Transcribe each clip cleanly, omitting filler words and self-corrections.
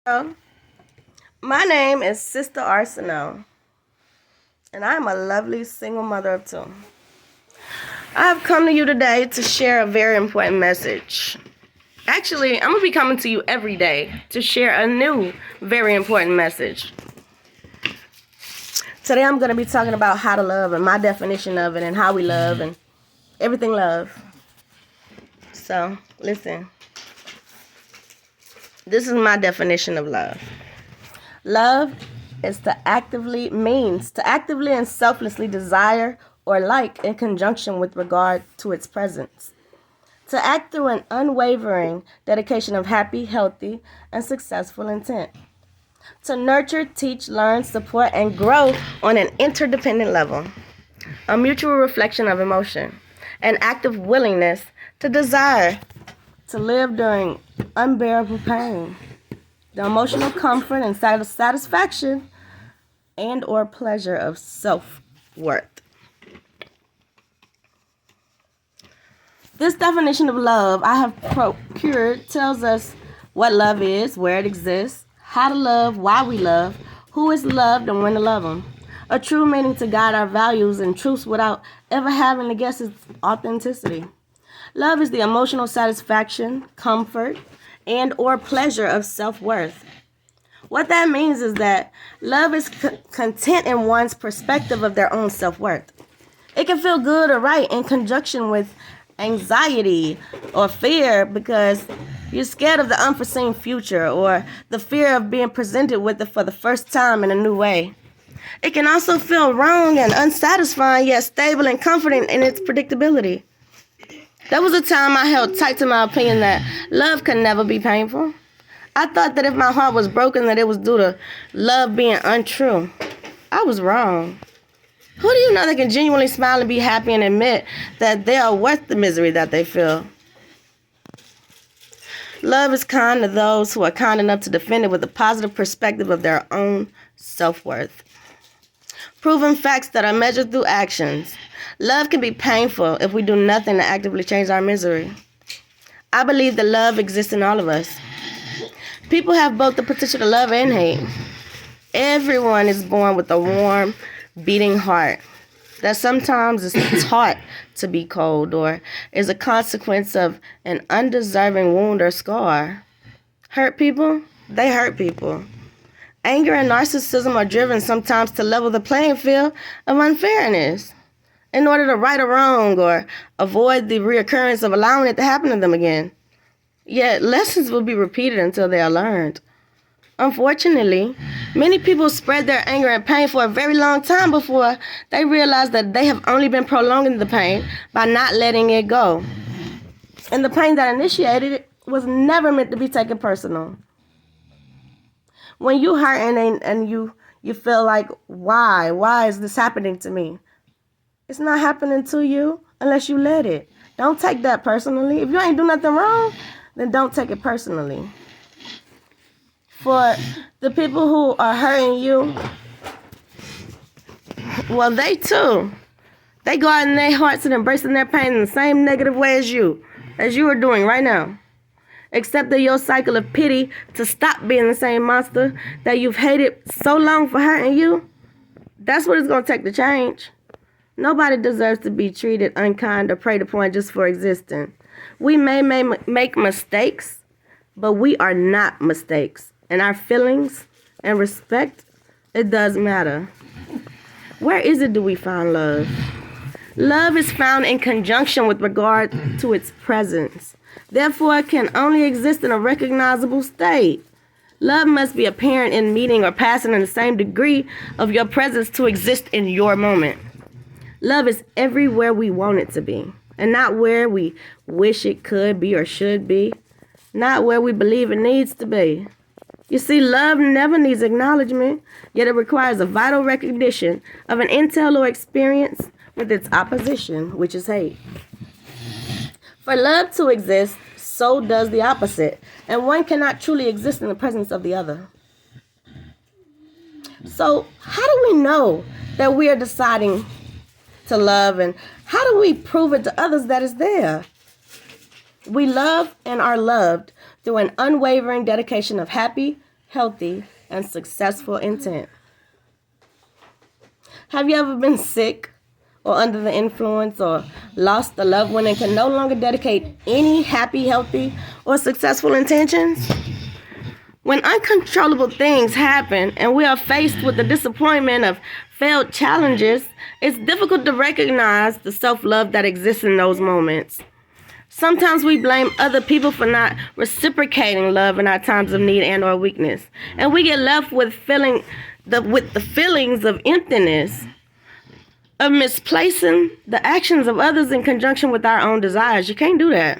Hello. My name is Sister Arsenal, and I'm a lovely single mother of two. I have come to you today to share a very important message. Actually, I'm going to be coming to you every day to share a new, very important message. Today, I'm going to be talking about how to love and my definition of it and how we love and everything love. So, listen. This is my definition of love. Love is to actively and selflessly desire or like in conjunction with regard to its presence. To act through an unwavering dedication of happy, healthy, and successful intent. To nurture, teach, learn, support, and grow on an interdependent level. A mutual reflection of emotion. An active willingness to desire to live during unbearable pain. The emotional comfort and satisfaction and or pleasure of self-worth. This definition of love I have procured tells us what love is, where it exists, how to love, why we love, who is loved, and when to love them. A true meaning to guide our values and truths without ever having to guess its authenticity. Love is the emotional satisfaction, comfort, and or pleasure of self-worth. What that means is that love is content in one's perspective of their own self-worth. It can feel good or right in conjunction with anxiety or fear because you're scared of the unforeseen future or the fear of being presented with it for the first time in a new way. It can also feel wrong and unsatisfying yet stable and comforting in its predictability. There was a time I held tight to my opinion that love could never be painful. I thought that if my heart was broken, that it was due to love being untrue. I was wrong. Who do you know that can genuinely smile and be happy and admit that they are worth the misery that they feel? Love is kind to those who are kind enough to defend it with a positive perspective of their own self-worth. Proven facts that are measured through actions. Love can be painful if we do nothing to actively change our misery. I believe that love exists in all of us. People have both the potential to love and hate. Everyone is born with a warm, beating heart that sometimes is taught to be cold or is a consequence of an undeserving wound or scar. Hurt people, they hurt people. Anger and narcissism are driven sometimes to level the playing field of unfairness in order to right a wrong or avoid the reoccurrence of allowing it to happen to them again. Yet lessons will be repeated until they are learned. Unfortunately, many people spread their anger and pain for a very long time before they realize that they have only been prolonging the pain by not letting it go. And the pain that initiated it was never meant to be taken personal. When you hurt and you feel like, why is this happening to me? It's not happening to you unless you let it. Don't take that personally. If you ain't do nothing wrong, then don't take it personally. For the people who are hurting you, well, they too. They go out in their hearts and embracing their pain in the same negative way as you are doing right now. Except that your cycle of pity to stop being the same monster that you've hated so long for hurting you, that's what it's going to take to change. Nobody deserves to be treated unkind or preyed upon just for existing. We may make mistakes, but we are not mistakes. And our feelings and respect, it does matter. Where is it do we find love? Love is found in conjunction with regard to its presence. Therefore, it can only exist in a recognizable state. Love must be apparent in meeting or passing in the same degree of your presence to exist in your moment. Love is everywhere we want it to be, and not where we wish it could be or should be, not where we believe it needs to be. You see, love never needs acknowledgement, yet it requires a vital recognition of an intel or experience with its opposition, which is hate. For love to exist, so does the opposite, and one cannot truly exist in the presence of the other. So, how do we know that we are deciding to love, and how do we prove it to others that it's there? We love and are loved through an unwavering dedication of happy, healthy, and successful intent. Have you ever been sick or under the influence or lost a loved one and can no longer dedicate any happy, healthy, or successful intentions? When uncontrollable things happen and we are faced with the disappointment of failed challenges, it's difficult to recognize the self-love that exists in those moments. Sometimes we blame other people for not reciprocating love in our times of need and or weakness. And we get left with the feelings of emptiness, of misplacing the actions of others in conjunction with our own desires. You can't do that.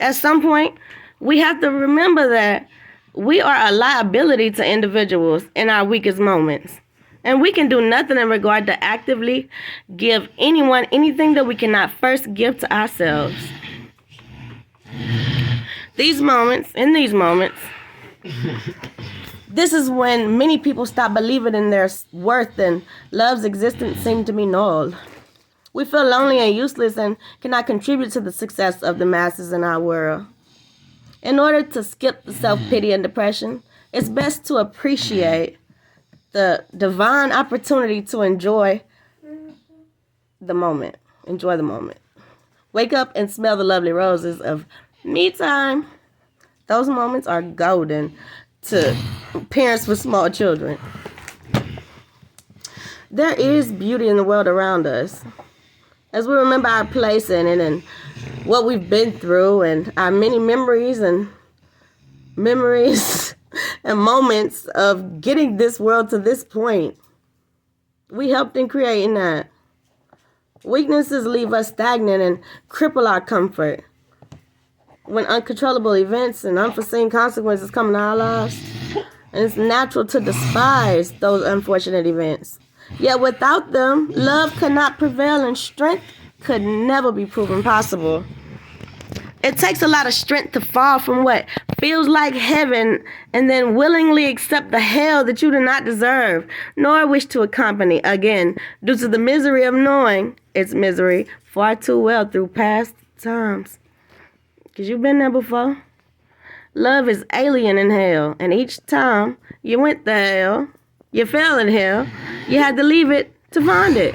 At some point, we have to remember that we are a liability to individuals in our weakest moments. And we can do nothing in regard to actively give anyone anything that we cannot first give to ourselves. In these moments, this is when many people stop believing in their worth and love's existence seems to be null. We feel lonely and useless and cannot contribute to the success of the masses in our world. In order to skip the self-pity and depression, it's best to appreciate the divine opportunity to enjoy the moment. Enjoy the moment. Wake up and smell the lovely roses of me time. Those moments are golden to parents with small children. There is beauty in the world around us. As we remember our place in it and what we've been through and our many memories and moments of getting this world to this point, we helped in creating that. Weaknesses leave us stagnant and cripple our comfort. When uncontrollable events and unforeseen consequences come into our lives, and it's natural to despise those unfortunate events. Yet without them, love could not prevail and strength could never be proven possible. It takes a lot of strength to fall from what feels like heaven and then willingly accept the hell that you do not deserve, nor wish to accompany again, due to the misery of knowing its misery far too well through past times. Because you've been there before. Love is alien in hell, and each time you went to hell, you fell in hell, you had to leave it to find it.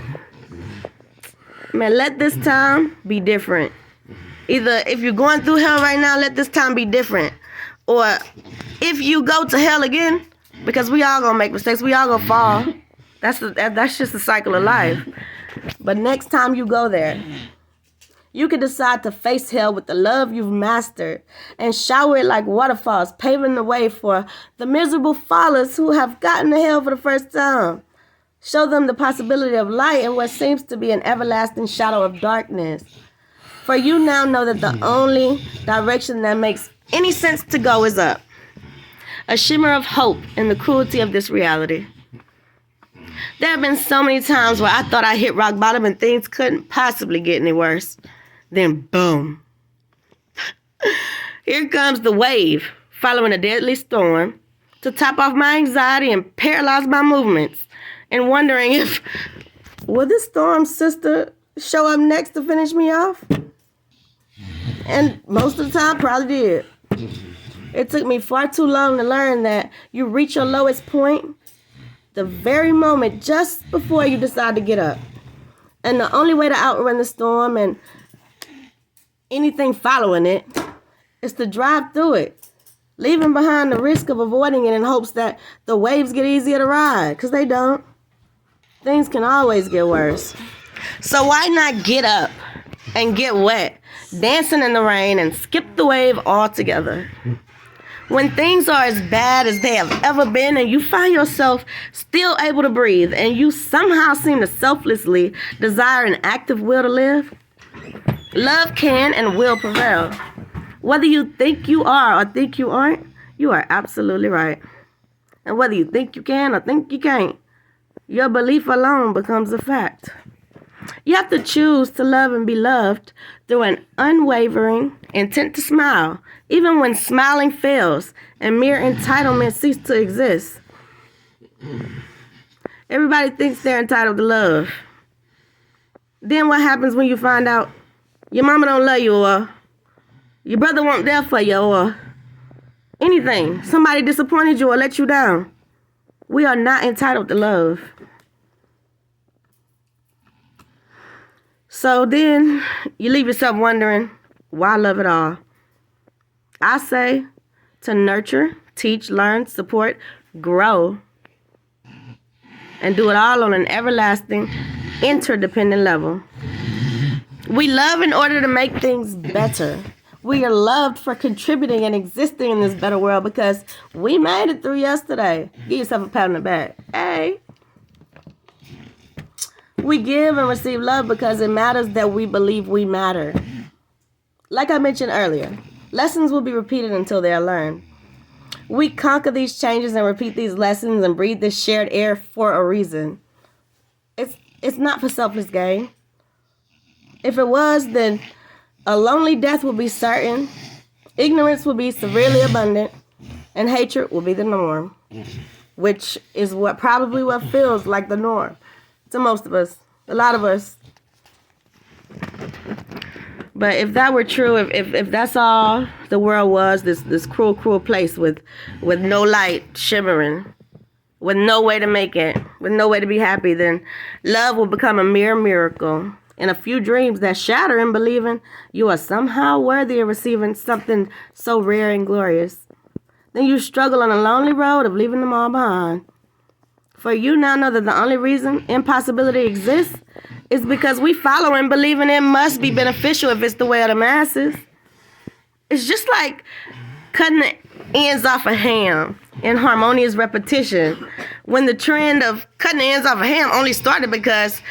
Man, let this time be different. Either if you're going through hell right now, let this time be different. Or if you go to hell again, because we all gonna make mistakes, we all gonna fall. That's just the cycle of life. But next time you go there, you can decide to face hell with the love you've mastered and shower it like waterfalls, paving the way for the miserable fallers who have gotten to hell for the first time. Show them the possibility of light in what seems to be an everlasting shadow of darkness. For you now know that the only direction that makes any sense to go is up. A shimmer of hope in the cruelty of this reality. There have been so many times where I thought I hit rock bottom and things couldn't possibly get any worse. Then boom. Here comes the wave following a deadly storm to top off my anxiety and paralyze my movements, and wondering if, will this storm sister show up next to finish me off? And most of the time, probably did. It took me far too long to learn that you reach your lowest point the very moment just before you decide to get up. And the only way to outrun the storm and anything following it is to drive through it, leaving behind the risk of avoiding it in hopes that the waves get easier to ride, because they don't. Things can always get worse. So why not get up and get wet, dancing in the rain, and skip the wave altogether? When things are as bad as they have ever been and you find yourself still able to breathe and you somehow seem to selflessly desire an active will to live, love can and will prevail. Whether you think you are or think you aren't, you are absolutely right. And whether you think you can or think you can't, your belief alone becomes a fact. You have to choose to love and be loved through an unwavering intent to smile, even when smiling fails and mere entitlement ceases to exist. Everybody thinks they're entitled to love. Then what happens when you find out your mama don't love you, or your brother won't there for you, or anything. Somebody disappointed you or let you down. We are not entitled to love. So then you leave yourself wondering, why love at all? I say to nurture, teach, learn, support, grow, and do it all on an everlasting, interdependent level. We love in order to make things better. We are loved for contributing and existing in this better world because we made it through yesterday. Give yourself a pat on the back. Hey. We give and receive love because it matters that we believe we matter. Like I mentioned earlier, lessons will be repeated until they are learned. We conquer these changes and repeat these lessons and breathe this shared air for a reason. It's not for selfish gain. If it was, then a lonely death will be certain, ignorance will be severely abundant, and hatred will be the norm, which is probably what feels like the norm to most of us, a lot of us. But if that were true, if that's all the world was, this cruel, cruel place with no light shimmering, with no way to make it, with no way to be happy, then love will become a mere miracle and a few dreams that shatter in believing you are somehow worthy of receiving something so rare and glorious. Then you struggle on a lonely road of leaving them all behind. For you now know that the only reason impossibility exists is because we follow and believing it must be beneficial if it's the way of the masses. It's just like cutting the ends off a ham in harmonious repetition. When the trend of cutting the ends off a ham only started because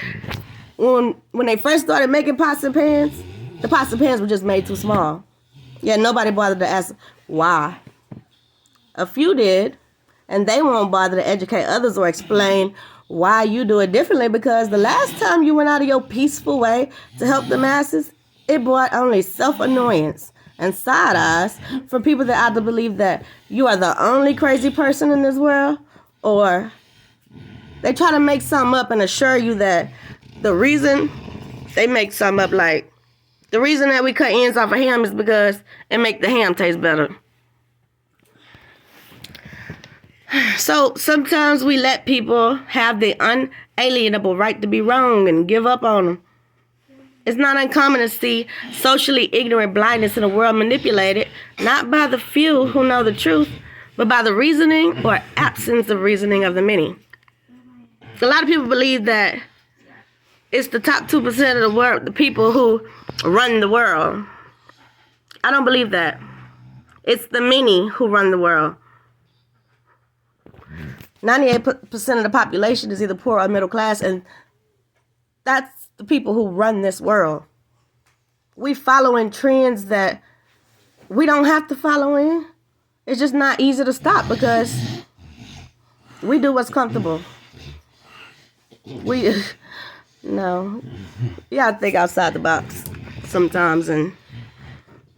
when they first started making pots and pans, the pots and pans were just made too small. Yeah, nobody bothered to ask why. A few did. And they won't bother to educate others or explain why you do it differently because the last time you went out of your peaceful way to help the masses, it brought only self-annoyance and side eyes from people that either believe that you are the only crazy person in this world, or they try to make something up and assure you that the reason they make something up, like the reason that we cut ends off a ham is because it make the ham taste better. So sometimes we let people have the unalienable right to be wrong and give up on them. It's not uncommon to see socially ignorant blindness in the world manipulated, not by the few who know the truth, but by the reasoning or absence of reasoning of the many. A lot of people believe that it's the top 2% of the world, the people who run the world. I don't believe that. It's the many who run the world. 98% of the population is either poor or middle class, and that's the people who run this world. We follow in trends that we don't have to follow in. It's just not easy to stop because we do what's comfortable. You gotta think outside the box sometimes and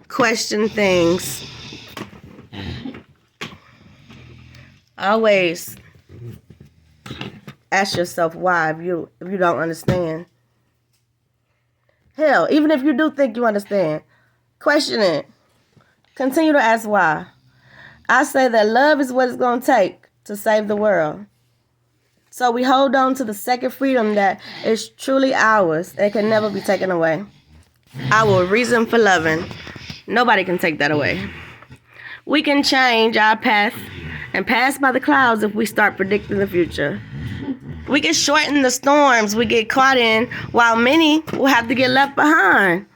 question things. Always ask yourself why if you don't understand. Hell, even if you do think you understand, question it. Continue to ask why. I say that love is what it's going to take to save the world. So we hold on to the second freedom that is truly ours and can never be taken away. Our reason for loving. Nobody can take that away. We can change our path and pass by the clouds if we start predicting the future. We can shorten the storms we get caught in, while many will have to get left behind.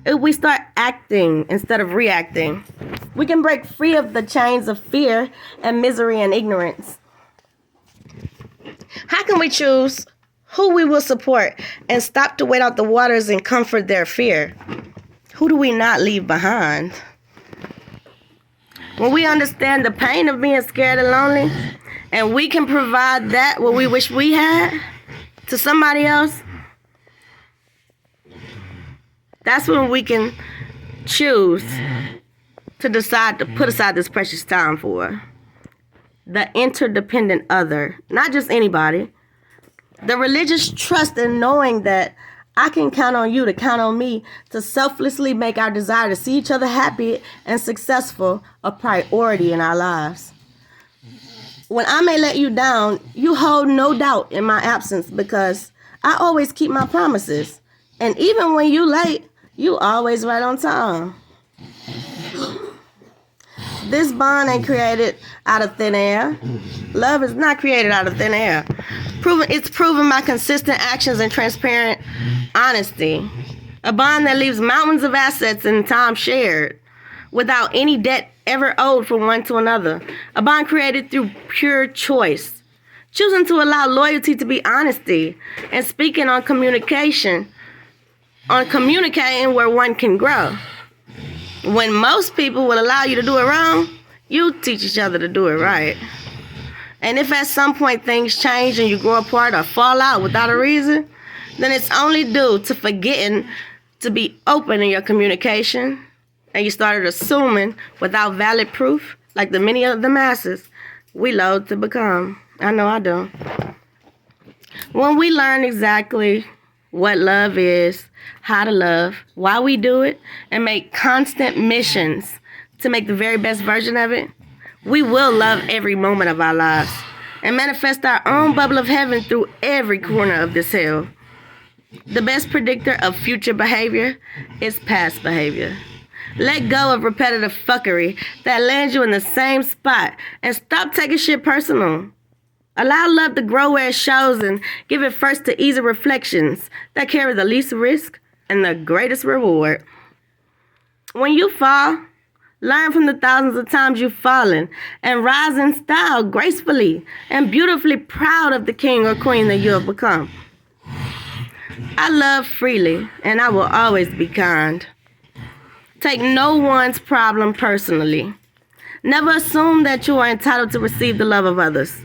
If we start acting instead of reacting, we can break free of the chains of fear and misery and ignorance. How can we choose who we will support and stop to wait out the waters and comfort their fear? Who do we not leave behind? When we understand the pain of being scared and lonely, and we can provide that what we wish we had to somebody else, that's when we can choose to decide to put aside this precious time for the interdependent other, not just anybody. The religious trust in knowing that I can count on you to count on me to selflessly make our desire to see each other happy and successful a priority in our lives. When I may let you down, you hold no doubt in my absence because I always keep my promises. And even when you late, you always right on time. This bond ain't created out of thin air. Love is not created out of thin air. It's proven by consistent actions and transparent honesty. A bond that leaves mountains of assets and time shared without any debt ever owed from one to another. A bond created through pure choice. Choosing to allow loyalty to be honesty and speaking on communicating where one can grow. When most people will allow you to do it wrong, you teach each other to do it right. And if at some point things change and you grow apart or fall out without a reason, then it's only due to forgetting to be open in your communication, and you started assuming without valid proof, like the many of the masses we loathe to become. I know I do. When we learn exactly what love is, how to love, why we do it, and make constant missions to make the very best version of it, we will love every moment of our lives and manifest our own bubble of heaven through every corner of this hell. The best predictor of future behavior is past behavior. Let go of repetitive fuckery that lands you in the same spot and stop taking shit personal. Allow love to grow where it shows and give it first to easy reflections that carry the least risk and the greatest reward. When you fall, learn from the thousands of times you've fallen and rise in style gracefully and beautifully proud of the king or queen that you have become. I love freely and I will always be kind. Take no one's problem personally. Never assume that you are entitled to receive the love of others.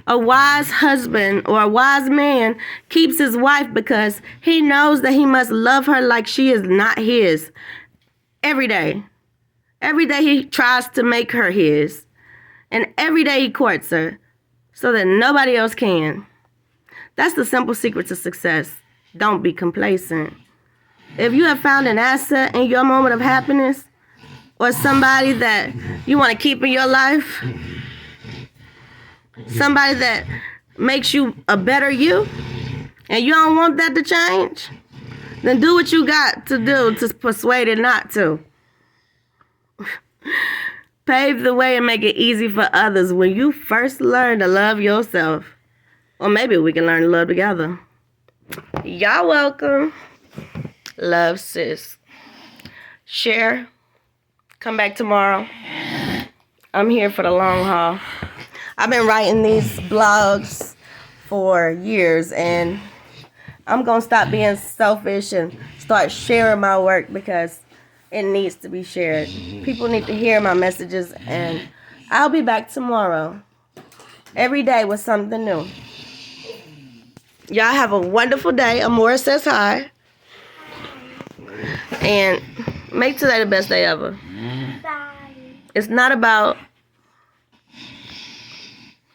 A wise husband or a wise man keeps his wife because he knows that he must love her like she is not his. Every day. Every day he tries to make her his. And every day he courts her so that nobody else can. That's the simple secret to success. Don't be complacent. If you have found an asset in your moment of happiness or somebody that you want to keep in your life, somebody that makes you a better you, and you don't want that to change, then do what you got to do to persuade it not to. Pave the way and make it easy for others when you first learn to love yourself. Or maybe we can learn to love together. Y'all welcome. Love, sis. Share. Come back tomorrow. I'm here for the long haul. I've been writing these blogs for years, and I'm going to stop being selfish and start sharing my work because it needs to be shared. People need to hear my messages, and I'll be back tomorrow. Every day with something new. Y'all have a wonderful day. Amora says hi. And make today the best day ever. Bye. It's not about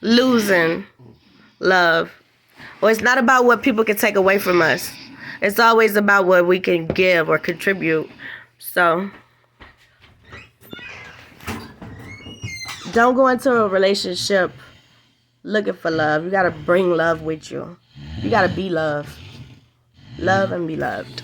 losing love. Or it's not about what people can take away from us. It's always about what we can give or contribute. So, don't go into a relationship looking for love. You got to bring love with you. You got to be loved. Love and be loved.